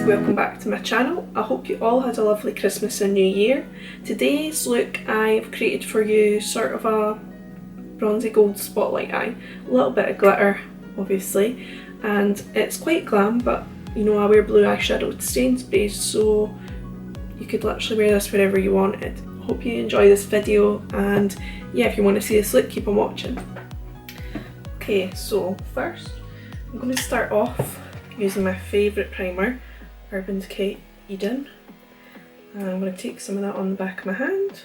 welcome back to my channel. I hope you all had a lovely Christmas and New Year. Today's look I've created for you sort of a bronzy gold spotlight eye. A little bit of glitter obviously, and it's quite glam, but you know I wear blue eyeshadow with stain sprays, so you could literally wear this wherever you wanted. Hope you enjoy this video, and yeah, if you want to see this look, keep on watching. Okay, so first I'm going to start off using my favourite primer, Urban Decay Eden. And I'm going to take some of that on the back of my hand.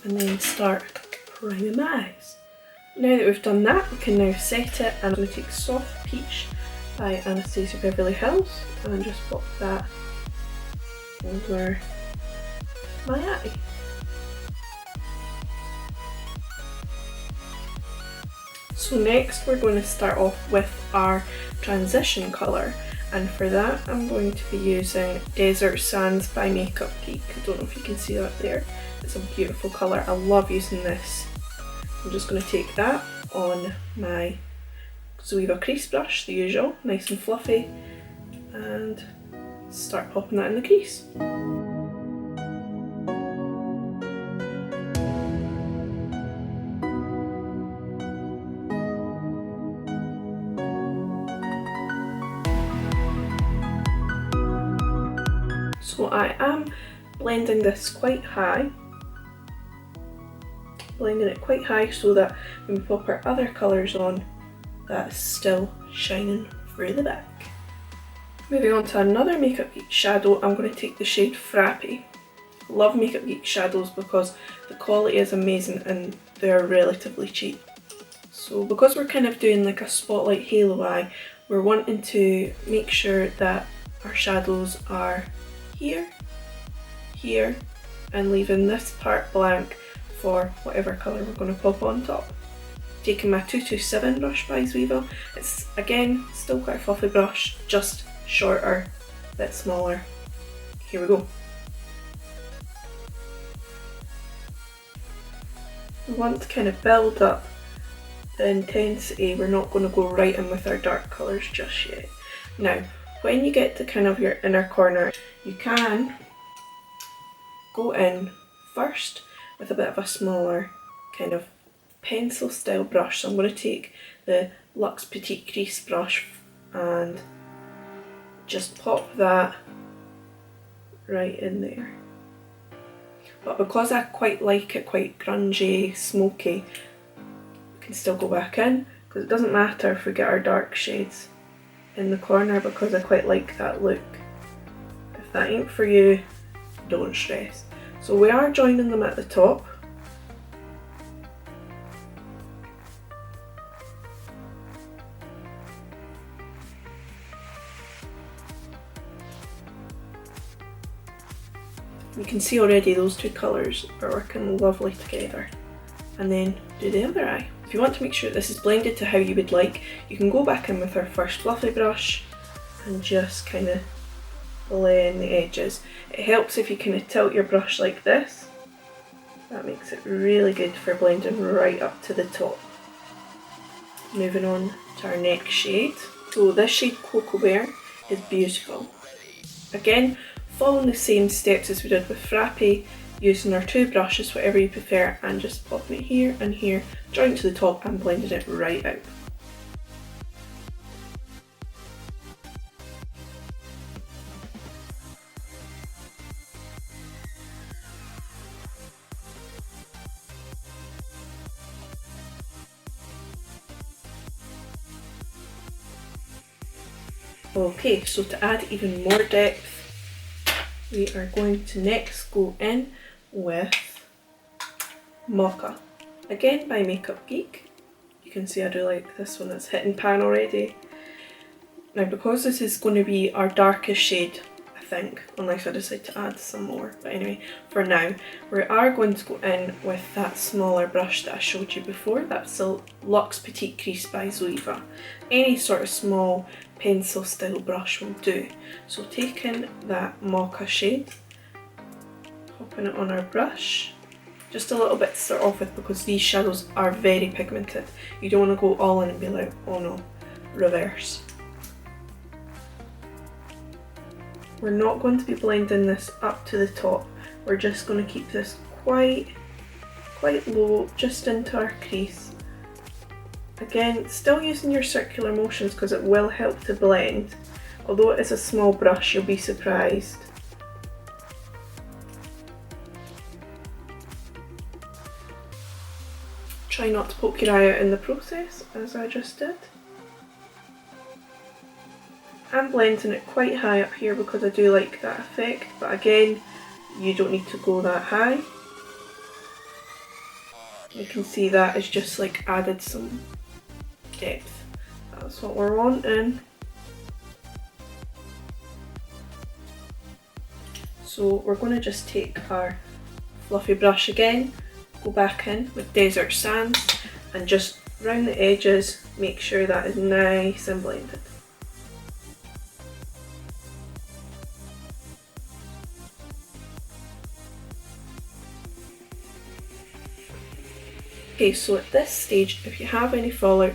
And then start priming my eyes. Now that we've done that, we can now set it, and I'm going to take Soft Peach by Anastasia Beverly Hills and just pop that over my eye. So next we're going to start off with our transition colour, and for that I'm going to be using Desert Sands by MakeupGeek. I don't know if you can see that there. It's a beautiful colour. I love using this. I'm just going to take that on my Zoeva crease brush, the usual, nice and fluffy, and start popping that in the crease. So I am blending this quite high, blending it quite high so that when we pop our other colours on, that's still shining through the back. Moving on to another MakeupGeek shadow, I'm going to take the shade Frappe. Love MakeupGeek shadows because the quality is amazing and they're relatively cheap. So because we're kind of doing like a spotlight halo eye, we're wanting to make sure that our shadows are here, here, and leaving this part blank for whatever colour we're going to pop on top. Taking my 227 brush by Zoeva. It's again still quite a fluffy brush, just shorter, a bit smaller. Here we go. We want to kind of build up the intensity. We're not going to go right in with our dark colours just yet. Now, when you get to kind of your inner corner, you can go in first with a bit of a smaller kind of pencil style brush. So I'm going to take the Luxe Petite Crease brush and just pop that right in there. But because I quite like it quite grungy, smoky, we can still go back in, because it doesn't matter if we get our dark shades in the corner, because I quite like that look. If that ain't for you, don't stress. So we are joining them at the top. You can see already those two colours are working lovely together. And then do the other eye. If you want to make sure this is blended to how you would like, you can go back in with our first fluffy brush and just kind of blend the edges. It helps if you kind of tilt your brush like this. That makes it really good for blending right up to the top. Moving on to our next shade. So this shade Cocoa Bear is beautiful. Again, following the same steps as we did with Frappe, using our two brushes, whatever you prefer, and just popping it here and here, join to the top and blending it right out. Okay, so to add even more depth, we are going to next go in with Mocha, again by MakeupGeek. You can see I do like this one, that's hitting pan already. Now because this is going to be our darkest shade, I think, unless I decide to add some more, but anyway, for now, we are going to go in with that smaller brush that I showed you before. That's the Luxe Petite Crease by Zoeva. Any sort of small pencil style brush will do. So taking that Mocha shade, popping it on our brush, just a little bit to start off with because these shadows are very pigmented. You don't want to go all in and be like, oh no. reverse. We're not going to be blending this up to the top. We're just going to keep this quite low, just into our crease. Again, still using your circular motions because it will help to blend. Although it is a small brush, you'll be surprised. Try not to poke your eye out in the process, as I just did. I'm blending it quite high up here because I do like that effect, but again, you don't need to go that high. You can see that it's just like added some depth. That's what we're wanting. So we're going to just take our fluffy brush again, go back in with Desert Sands and just round the edges, make sure that is nice and blended. Okay, so at this stage, if you have any fallout,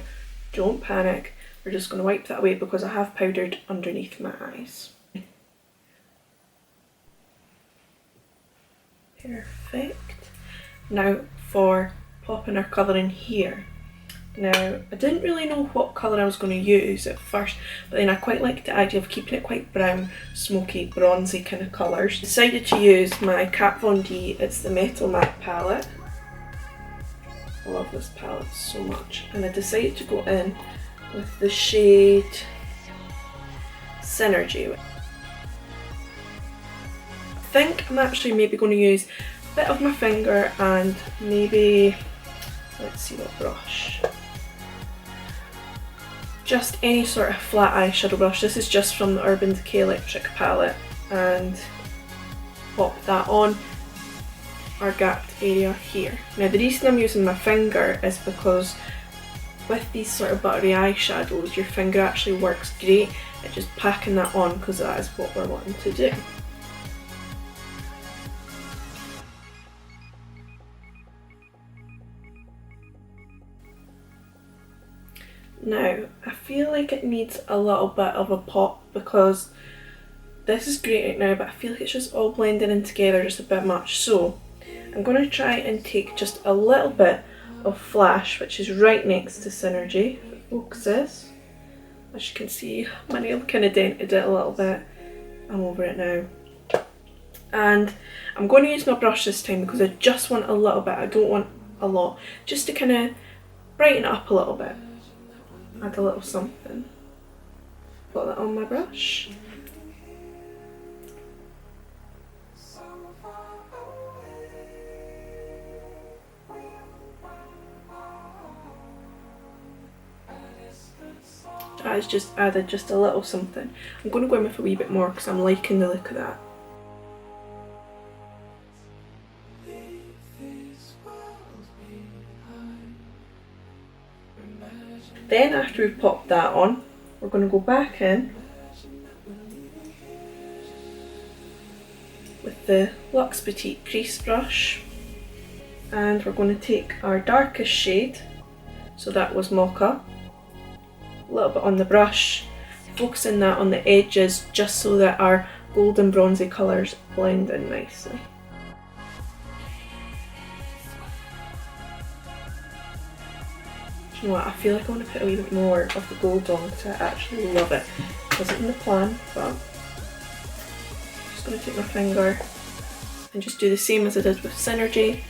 don't panic. We're just going to wipe that away because I have powdered underneath my eyes. Perfect. Now for popping our colour in here. Now, I didn't really know what colour I was going to use at first, but then I quite liked the idea of keeping it quite brown, smoky, bronzy kind of colours. Decided to use my KatVonD, it's the Metal Matte palette. I love this palette so much. And I decided to go in with the shade Synergy. I think I'm actually maybe going to use a bit of my finger and maybe, let's see what brush. Just any sort of flat eyeshadow brush. This is just from the Urban Decay Electric palette, and pop that on our gapped area here. Now the reason I'm using my finger is because with these sort of buttery eyeshadows, your finger actually works great at just packing that on because that is what we're wanting to do. Now, I feel like it needs a little bit of a pop because this is great right now, but I feel like it's just all blending in together just a bit much. So I'm going to try and take just a little bit of Flash, which is right next to Synergy. If it focuses. As you can see, my nail kind of dented it a little bit. I'm over it now. And I'm going to use my brush this time because I just want a little bit. I don't want a lot. Just to kind of brighten it up a little bit. Add a little something. Put that on my brush. That has just added just a little something. I'm going to go in with a wee bit more because I'm liking the look of that. Then after we've popped that on, we're going to go back in with the Luxe Petite crease brush, and we're going to take our darkest shade, so that was Mocha, a little bit on the brush, focusing that on the edges just so that our golden bronzy colours blend in nicely. You know what, I feel like I want to put a wee bit more of the gold on because I actually love it. It wasn't in the plan, but I'm just going to take my finger and just do the same as I did with Synergy.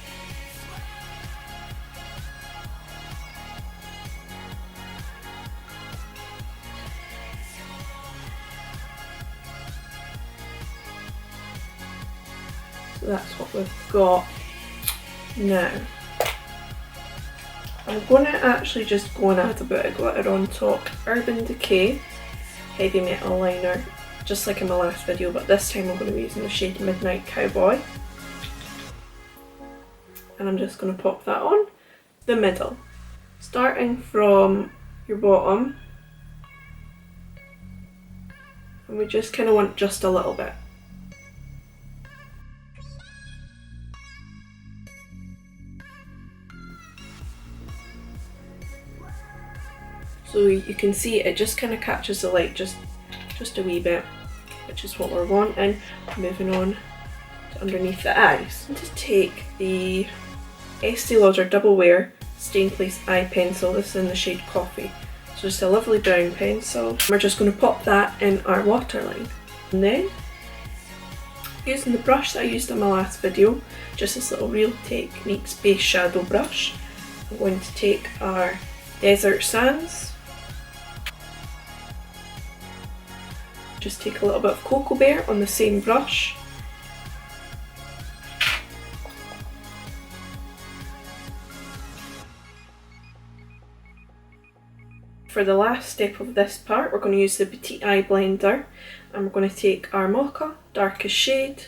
So that's what we've got now. I'm going to actually just go and add a bit of glitter on top. Urban Decay Heavy Metal Liner, just like in my last video, but this time I'm going to be using the shade Midnight Cowboy. And I'm just going to pop that on the middle. Starting from your bottom. And we just kind of want just a little bit. so you can see it just kind of catches the light just a wee bit, which is what we're wanting. Moving on to underneath the eyes. I'm going to take the Estee Lauder Double Wear Stain Place Eye Pencil. This is in the shade Coffee. So just a lovely brown pencil. We're just going to pop that in our waterline. And then, using the brush that I used in my last video, just this little Real Techniques base shadow brush, I'm going to take our Desert Sands. Just take a little bit of Cocoa Bear on the same brush. For the last step of this part, we're going to use the Petite Eye Blender, and we're going to take our Mocha darkest shade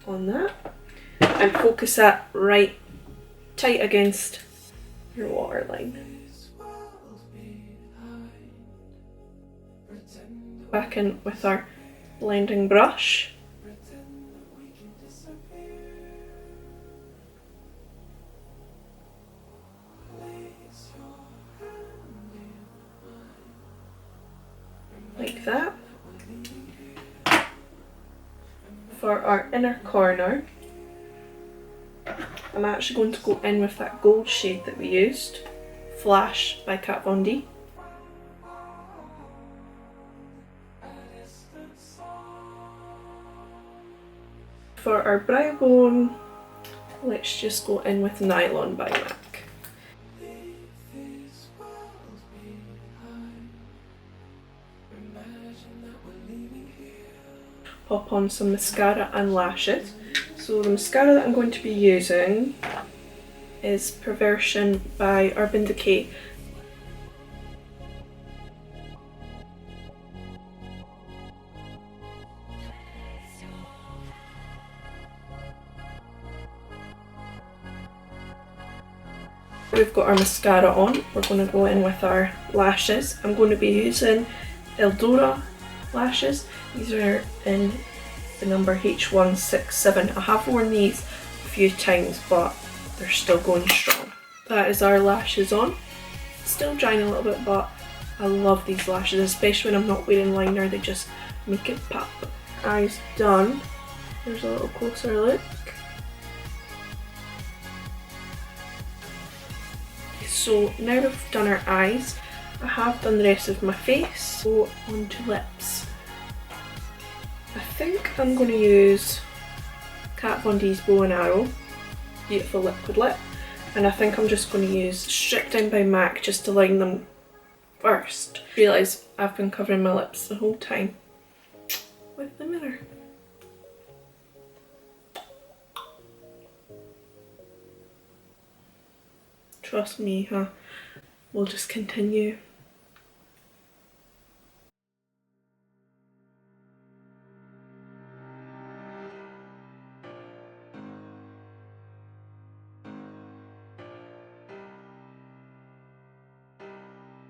on that and focus that right tight against your waterline. Back in with our blending brush. Like that. For our inner corner, I'm actually going to go in with that gold shade that we used, Flash by KatVonD. For our brow bone, let's just go in with Nylon by MAC. Pop on some mascara and lashes. So the mascara that I'm going to be using is Perversion by Urban Decay. We've got our mascara on, we're going to go in with our lashes. I'm going to be using Eldora lashes. These are in the number H167. I have worn these a few times, but they're still going strong. That is our lashes on. Still drying a little bit, but I love these lashes, especially when I'm not wearing liner. They just make it pop. Eyes done. Here's a little closer look. So now we've done our eyes, I have done the rest of my face. Go on to lips. I think I'm going to use KatVonD's Bow and Arrow, Beautiful Liquid Lip, and I think I'm just going to use Stripdown by MAC just to line them first. I realise I've been covering my lips the whole time with the mirror. Trust me, huh? We'll just continue.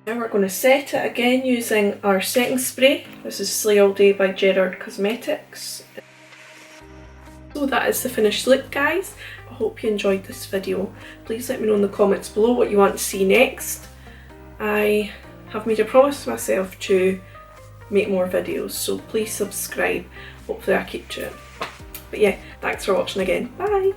Now we're going to set it again using our setting spray. This is Slay All Day by Gerard Cosmetics. So that is the finished look, guys. I hope you enjoyed this video. Please let me know in the comments below what you want to see next. I have made a promise to myself to make more videos, so please subscribe. Hopefully I keep to it. But yeah, thanks for watching again. Bye!